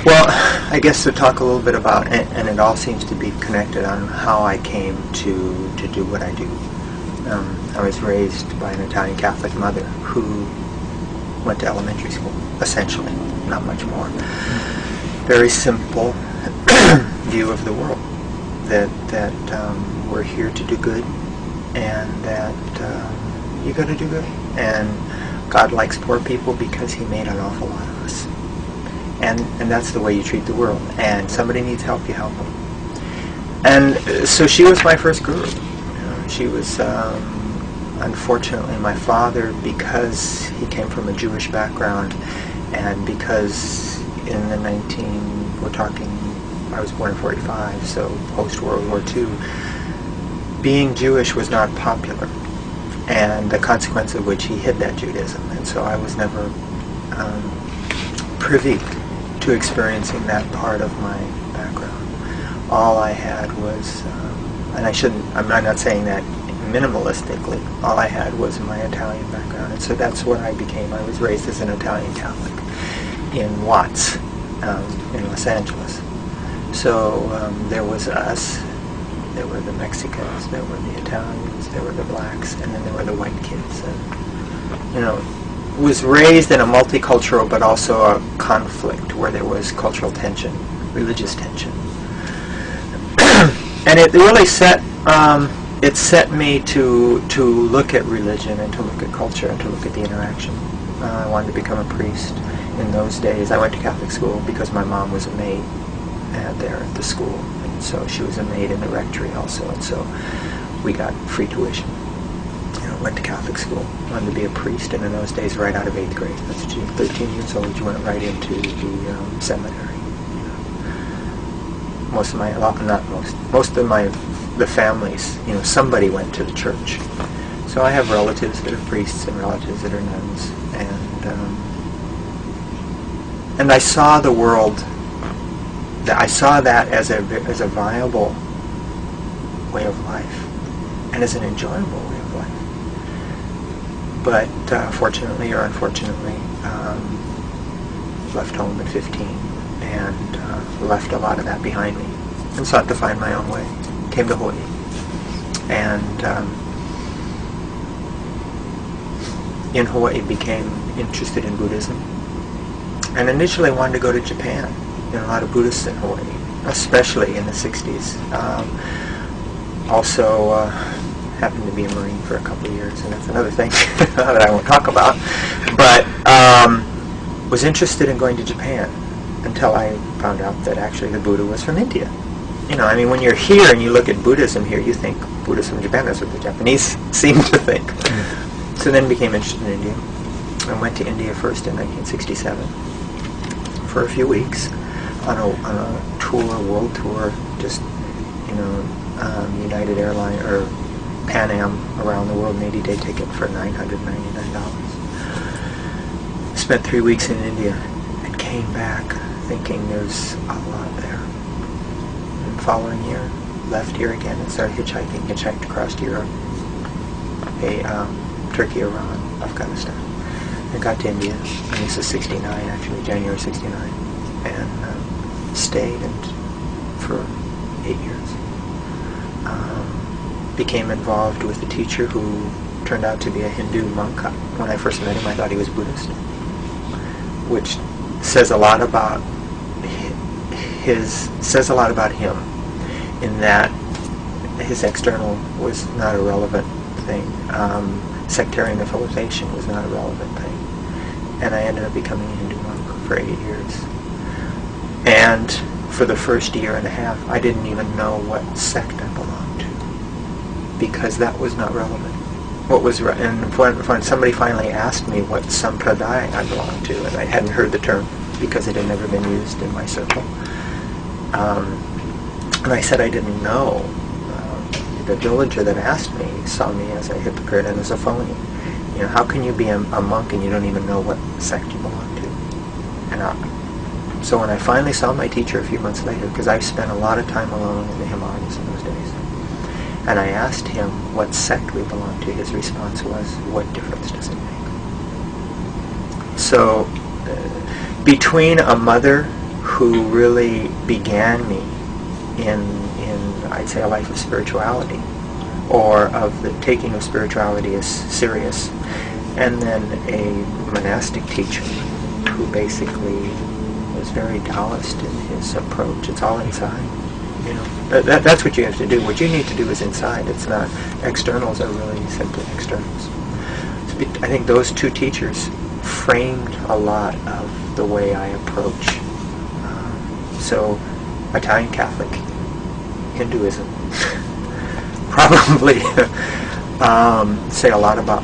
Well, I guess to talk a little bit about, and it all seems to be connected on how I came to do what I do. I was raised by an Italian Catholic mother who went to elementary school, essentially, not much more. Very simple view of the world, that we're here to do good, and that you got to do good. And God likes poor people because He made an awful lot of us. And that's the way you treat the world. And somebody needs help, you help them. And so she was my first guru. She was, unfortunately, my father, because he came from a Jewish background, and because in the I was born in 45, so post-World War II, being Jewish was not popular, and the consequence of which he hid that Judaism. And so I was never privy to experiencing that part of my background. All I had was, I'm not saying that minimalistically, all I had was my Italian background. And so that's what I became. I was raised as an Italian Catholic in Watts, in Los Angeles. So there was us, there were the Mexicans, there were the Italians, there were the blacks, and then there were the white kids. And, was raised in a multicultural but also a conflict where there was cultural tension, religious tension. And it really set me to look at religion and to look at culture and to look at the interaction. I wanted to become a priest. In those days, I went to Catholic school because my mom was a maid there at the school, and so she was a maid in the rectory also, and so we got free tuition. Went to Catholic school, wanted to be a priest, and in those days, right out of 8th grade, that's 13 years old, you went right into the seminary. Most of the families, somebody went to the church. So I have relatives that are priests and relatives that are nuns, and I saw the world. I saw that as a viable way of life, and as an enjoyable way of life. But fortunately or unfortunately, left home at 15 and left a lot of that behind me, and sought to find my own way. Came to Hawaii, and in Hawaii became interested in Buddhism, and initially wanted to go to Japan. A lot of Buddhists in Hawaii, especially in the 60s. Also happened to be a Marine for a couple of years, and that's another thing that I won't talk about. But was interested in going to Japan until I found out that actually the Buddha was from India. When you're here and you look at Buddhism here, you think Buddhism from Japan. That's what the Japanese seem to think. So then became interested in India. I went to India first in 1967 for a few weeks. On a tour, world tour, just, United Airlines or Pan Am around the world, an 80-day ticket for $999. Spent 3 weeks in India and came back thinking there's a lot there. And the following year, left here again and started hitchhiking. Hitchhiked across Europe, Turkey, Iran, Afghanistan. I got to India, and this is 69 actually, January 69, and stayed for 8 years. Became involved with a teacher who turned out to be a Hindu monk. When I first met him, I thought he was Buddhist, which says a lot about him, in that his external was not a relevant thing. Sectarian affiliation was not a relevant thing, and I ended up becoming a Hindu monk for 8 years. And for the first year and a half, I didn't even know what sect I belonged to, because that was not relevant. And when somebody finally asked me what sampradaya I belonged to, and I hadn't heard the term because it had never been used in my circle, and I said I didn't know, the villager that asked me saw me as a hypocrite and as a phony. How can you be a monk and you don't even know what sect you belong to? So when I finally saw my teacher a few months later, because I spent a lot of time alone in the Himalayas in those days, and I asked him what sect we belonged to, his response was, "What difference does it make?" So between a mother who really began me in I'd say a life of spirituality, or of the taking of spirituality as serious, and then a monastic teacher who basically was very Taoist in his approach. It's all inside. You know, that's what you have to do. What you need to do is inside. It's not. Externals are really simply externals. I think those two teachers framed a lot of the way I approach. So, Italian Catholic, Hinduism, probably say a lot about